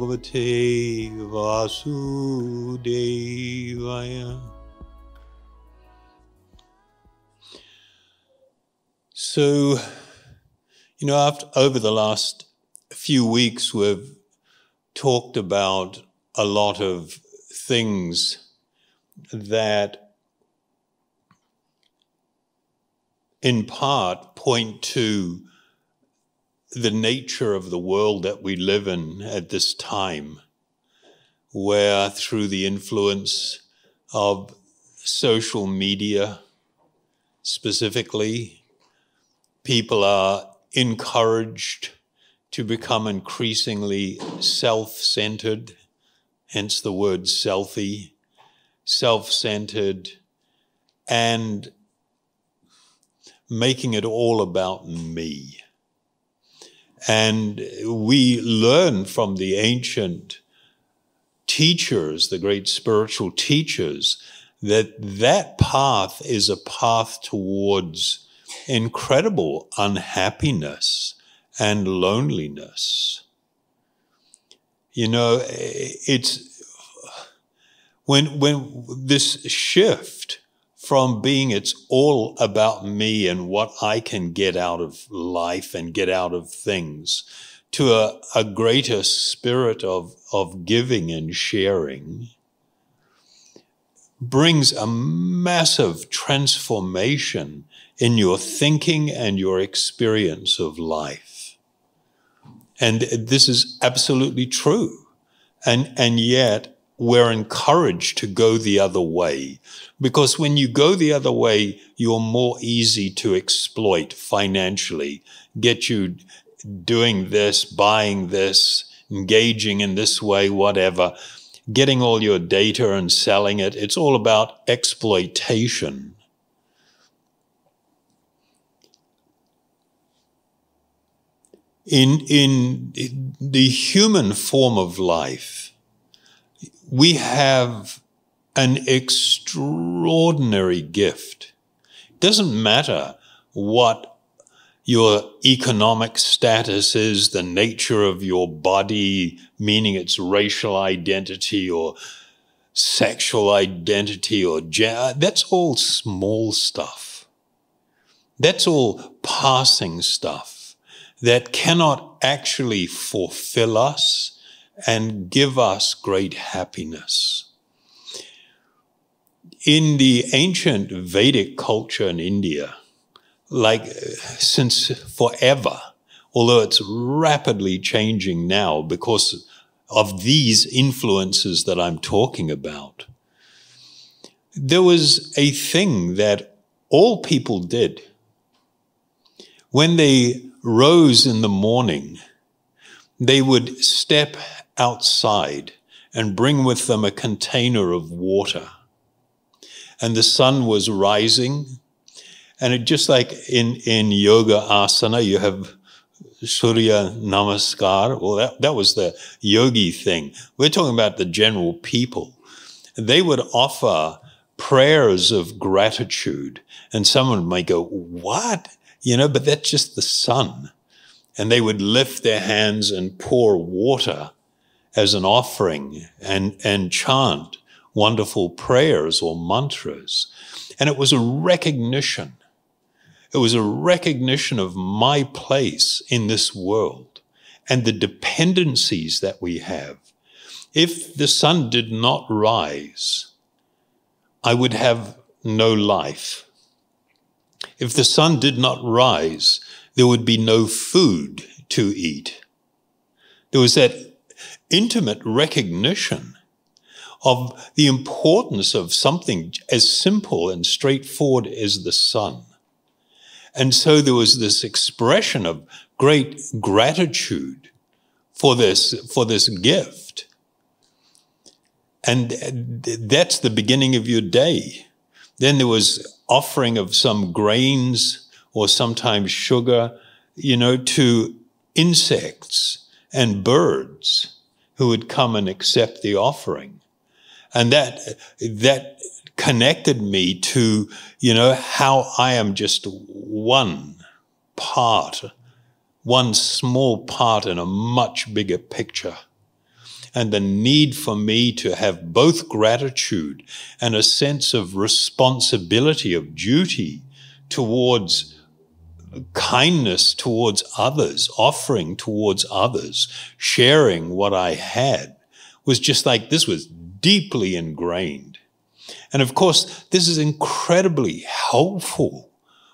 Bhagavate Vasudevaya. So, over the last few weeks, we've talked about a lot of things that in part point to the nature of the world that we live in at this time, where through the influence of social media specifically, people are encouraged to become increasingly self-centered, hence the word selfie, self-centered, and making it all about me. And we learn from the ancient teachers, the great spiritual teachers, that path is a path towards incredible unhappiness and loneliness. It's when this shift from being it's all about me and what I can get out of life and get out of things to a greater spirit of giving and sharing brings a massive transformation in your thinking and your experience of life. And this is absolutely true. And yet we're encouraged to go the other way, because when you go the other way, you're more easy to exploit financially, get you doing this, buying this, engaging in this way, whatever, getting all your data and selling it. It's all about exploitation. In the human form of life, we have an extraordinary gift. It doesn't matter what your economic status is, the nature of your body, meaning its racial identity or sexual identity or gender. That's all small stuff. That's all passing stuff that cannot actually fulfill us and give us great happiness. In the ancient Vedic culture in India, since forever, although it's rapidly changing now because of these influences that I'm talking about, there was a thing that all people did. When they rose in the morning, they would step outside and bring with them a container of water. And the sun was rising. And it just like in yoga asana, you have Surya Namaskar. Well, that was the yogi thing. We're talking about the general people. They would offer prayers of gratitude. And someone might go, what? But that's just the sun. And they would lift their hands and pour water as an offering and chant wonderful prayers or mantras. And it was a recognition. It was a recognition of my place in this world and the dependencies that we have. If the sun did not rise, I would have no life. If the sun did not rise, there would be no food to eat. There was that intimate recognition of the importance of something as simple and straightforward as the sun. And so there was this expression of great gratitude for this gift. And that's the beginning of your day. Then there was offering of some grains or sometimes sugar, to insects and birds who would come and accept the offering. And that connected me to, how I am just one small part in a much bigger picture. and the need for me to have both gratitude and a sense of responsibility, of duty towards kindness towards others, offering towards others, sharing what I had, was just like, this was deeply ingrained. And of course, this is incredibly helpful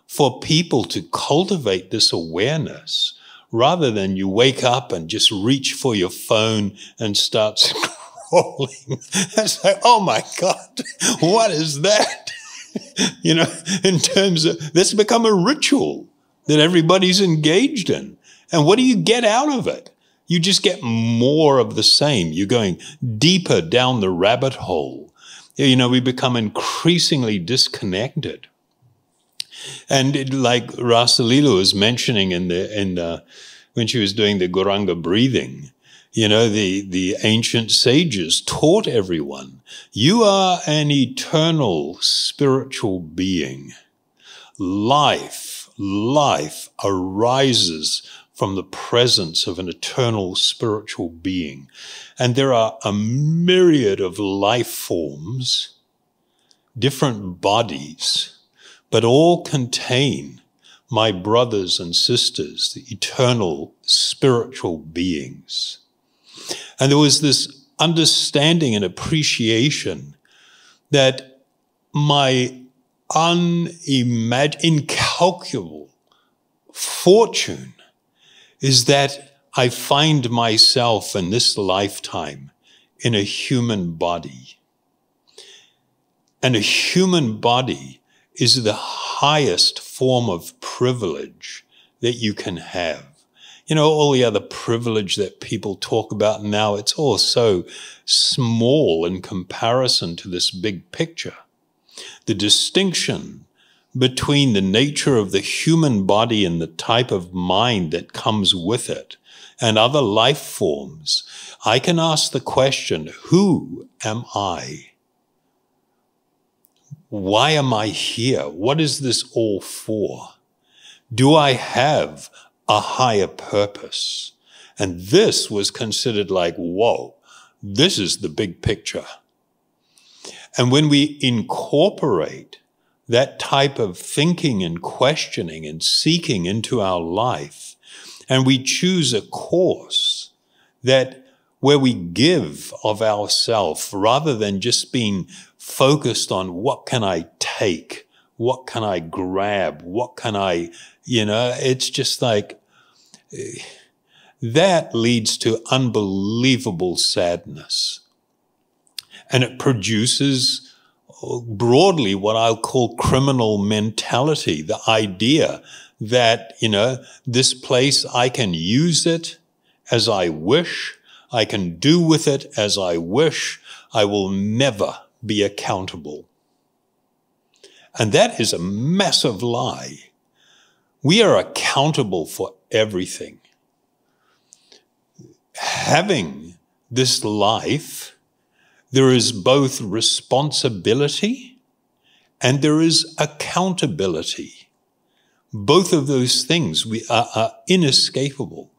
for people to cultivate this awareness, rather than you wake up and just reach for your phone and start scrolling. It's like, oh my God, what is that? In terms of, this become a ritual that everybody's engaged in. And what do you get out of it? You just get more of the same. You're going deeper down the rabbit hole. We become increasingly disconnected. And like Rasalila was mentioning when she was doing the Guranga breathing, the ancient sages taught everyone, you are an eternal spiritual being. Life arises from the presence of an eternal spiritual being. And there are a myriad of life forms, different bodies, but all contain, my brothers and sisters, the eternal spiritual beings. And there was this understanding and appreciation that my incalculable fortune is that I find myself in this lifetime in a human body. And a human body is the highest form of privilege that you can have. All the other privilege that people talk about now, it's all so small in comparison to this big picture. The distinction between the nature of the human body and the type of mind that comes with it and other life forms, I can ask the question, who am I? Why am I here? What is this all for? Do I have a higher purpose? And this was considered like, whoa, this is the big picture. And when we incorporate that type of thinking and questioning and seeking into our life, and we choose a course where we give of ourself rather than just being focused on what can I take, what can I grab, what can I, it's just like, that leads to unbelievable sadness. And it produces broadly what I'll call criminal mentality, the idea that, this place, I can use it as I wish, I can do with it as I wish, I will never be accountable. And that is a massive lie. We are accountable for everything. Having this life, there is both responsibility and there is accountability. Both of those things are inescapable.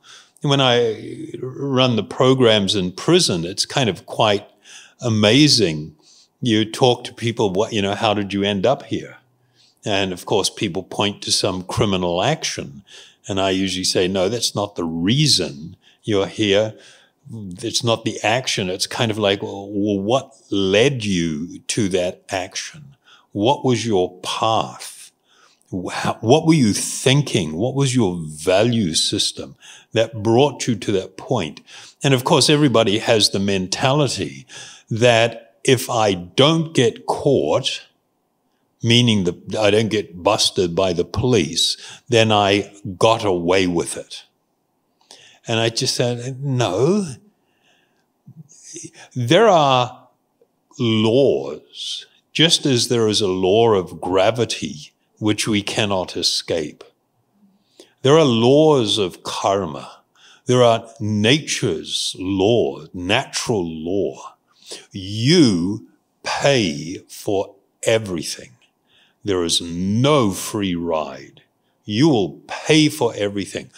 When I run the programs in prison, it's kind of quite amazing. You talk to people, how did you end up here? And of course, people point to some criminal action. And I usually say, no, that's not the reason you're here. It's not the action. It's kind of like, well, what led you to that action? What was your path? What were you thinking? What was your value system that brought you to that point? And of course, everybody has the mentality that if I don't get caught, meaning that I don't get busted by the police, then I got away with it. And I just said, no. There are laws, just as there is a law of gravity which we cannot escape. There are laws of karma. There are nature's law, natural law. You pay for everything. There is no free ride. You will pay for everything.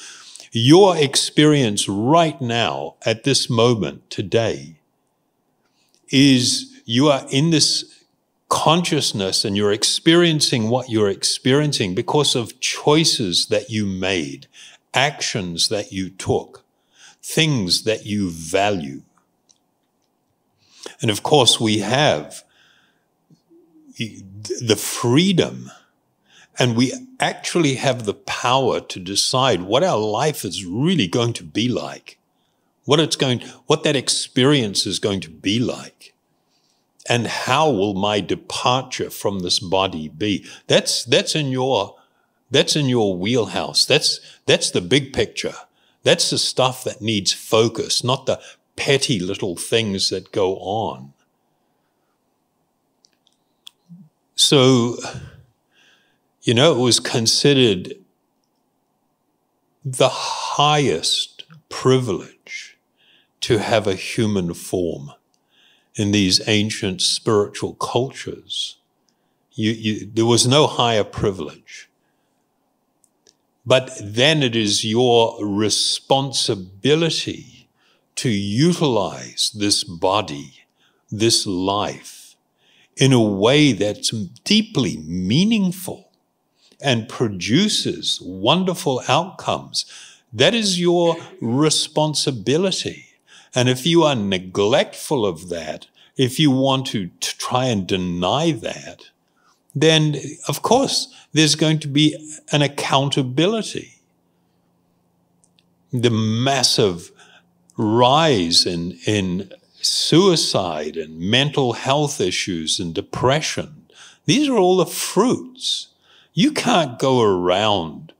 Your experience right now, at this moment, today, is you are in this consciousness and you're experiencing what you're experiencing because of choices that you made, actions that you took, things that you value. And of course, we have the freedom, and we actually have the power to decide what our life is really going to be like, what that experience is going to be like, and how will my departure from this body be. That's in your wheelhouse. That's the big picture. That's the stuff that needs focus, not the petty little things that go on. So, it was considered the highest privilege to have a human form in these ancient spiritual cultures. There was no higher privilege. But then it is your responsibility to utilize this body, this life, in a way that's deeply meaningful and produces wonderful outcomes. That is your responsibility. And if you are neglectful of that, if you want to try and deny that, then of course there's going to be an accountability. The massive rise in suicide and mental health issues and depression, these are all the fruits. You can't go around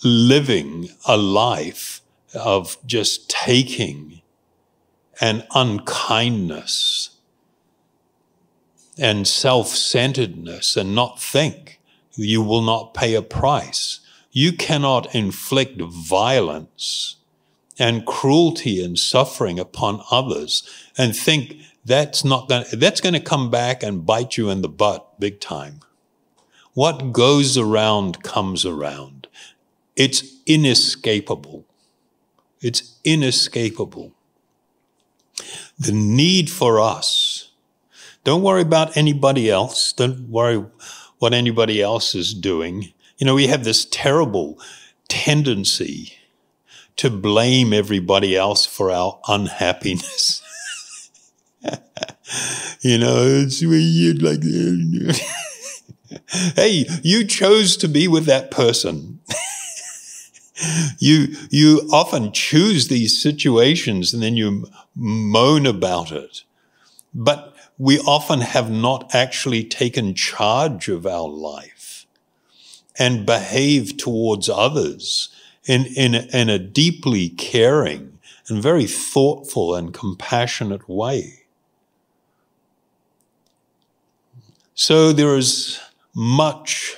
living a life of just taking and unkindness and self-centeredness and not think. You will not pay a price. You cannot inflict violence and cruelty and suffering upon others and think that's going to come back and bite you in the butt big time. What goes around comes around. It's inescapable. It's inescapable. The need for us. Don't worry about anybody else. Don't worry what anybody else is doing. We have this terrible tendency to blame everybody else for our unhappiness. It's weird like that. Hey, you chose to be with that person. You often choose these situations and then you moan about it. But we often have not actually taken charge of our life and behaved towards others in a deeply caring and very thoughtful and compassionate way. So there is much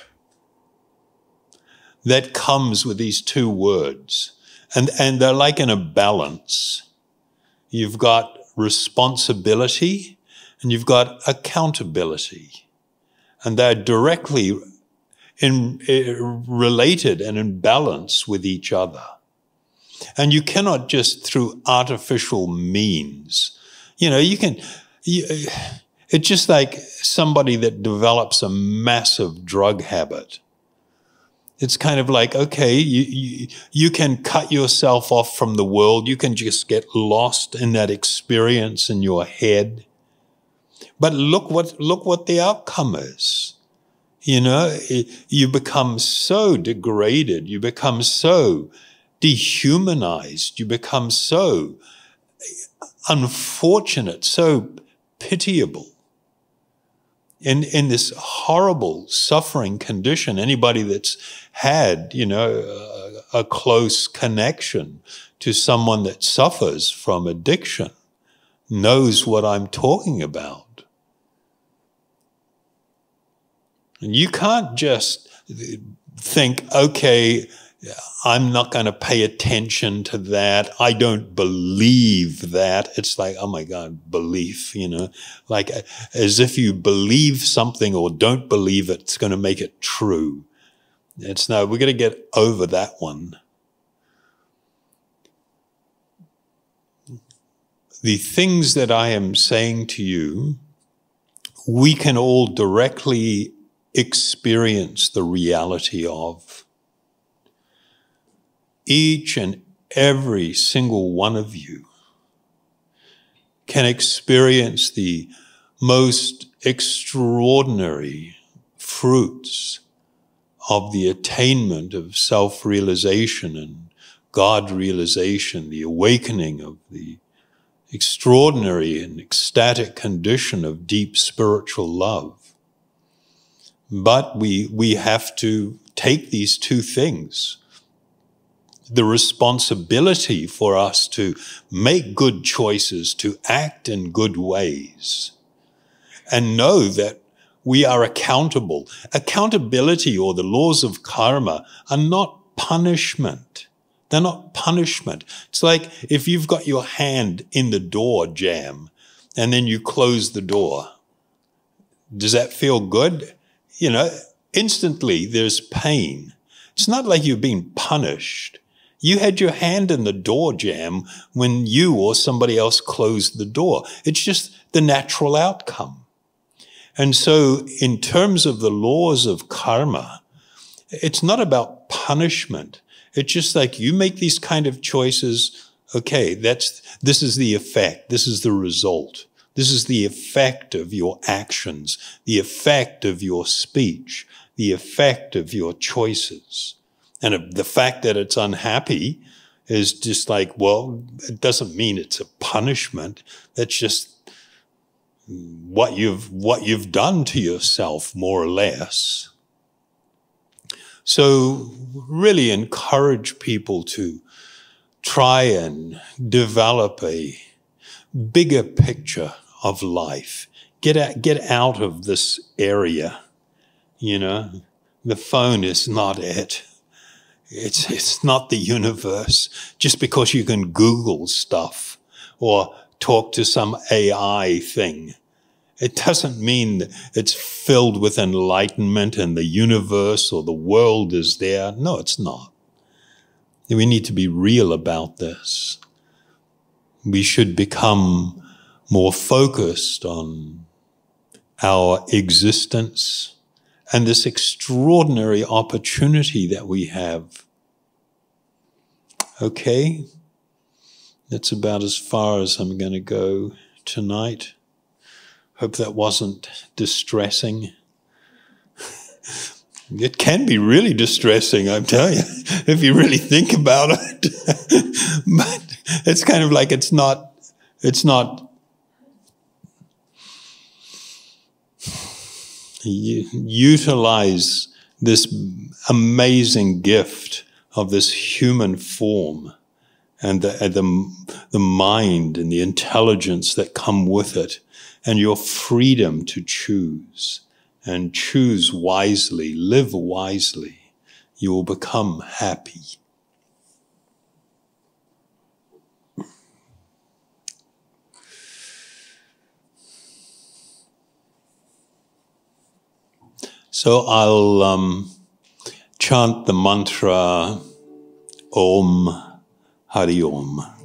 that comes with these two words. And they're like in a balance. You've got responsibility and you've got accountability. And they're directly related and in balance with each other. And you cannot just through artificial means, it's just like somebody that develops a massive drug habit. It's kind of like, okay, you can cut yourself off from the world. You can just get lost in that experience in your head. But look what the outcome is. You become so degraded. You become so dehumanized. You become so unfortunate, so pitiable. In this horrible suffering condition, anybody that's had, a close connection to someone that suffers from addiction knows what I'm talking about. And you can't just think, okay, I'm not going to pay attention to that. I don't believe that. It's like, oh my God, belief, like as if you believe something or don't believe it, it's going to make it true. We're going to get over that one. the things that I am saying to you, we can all directly experience the reality of. Each and every single one of you can experience the most extraordinary fruits of the attainment of self-realization and God realization, the awakening of the extraordinary and ecstatic condition of deep spiritual love. But we have to take these two things. The responsibility for us to make good choices, to act in good ways, and know that we are accountable. Accountability or the laws of karma are not punishment. They're not punishment. It's like if you've got your hand in the door jamb and then you close the door. Does that feel good? You know, instantly there's pain. It's not like you've been punished. You had your hand in the door jamb when you or somebody else closed the door. It's just the natural outcome. And so in terms of the laws of karma, it's not about punishment. It's just like you make these kind of choices. Okay, this is the effect. This is the result. This is the effect of your actions, the effect of your speech, the effect of your choices. And the fact that it's unhappy is just like, well, it doesn't mean it's a punishment. That's just what you've done to yourself, more or less. So really encourage people to try and develop a bigger picture of life. Get out of this area. You know, the phone is not it. It's not the universe. Just because you can Google stuff or talk to some AI thing, it doesn't mean that it's filled with enlightenment and the universe or the world is there. No, it's not. We need to be real about this. We should become more focused on our existence and this extraordinary opportunity that we have. Okay? That's about as far as I'm going to go tonight. Hope that wasn't distressing. It can be really distressing, I'm telling you, if you really think about it. But it's kind of like it's not. Utilize this amazing gift of this human form and the mind and the intelligence that come with it, and your freedom to choose, and choose wisely, live wisely. You will become happy. So I'll chant the mantra Om Hari Om.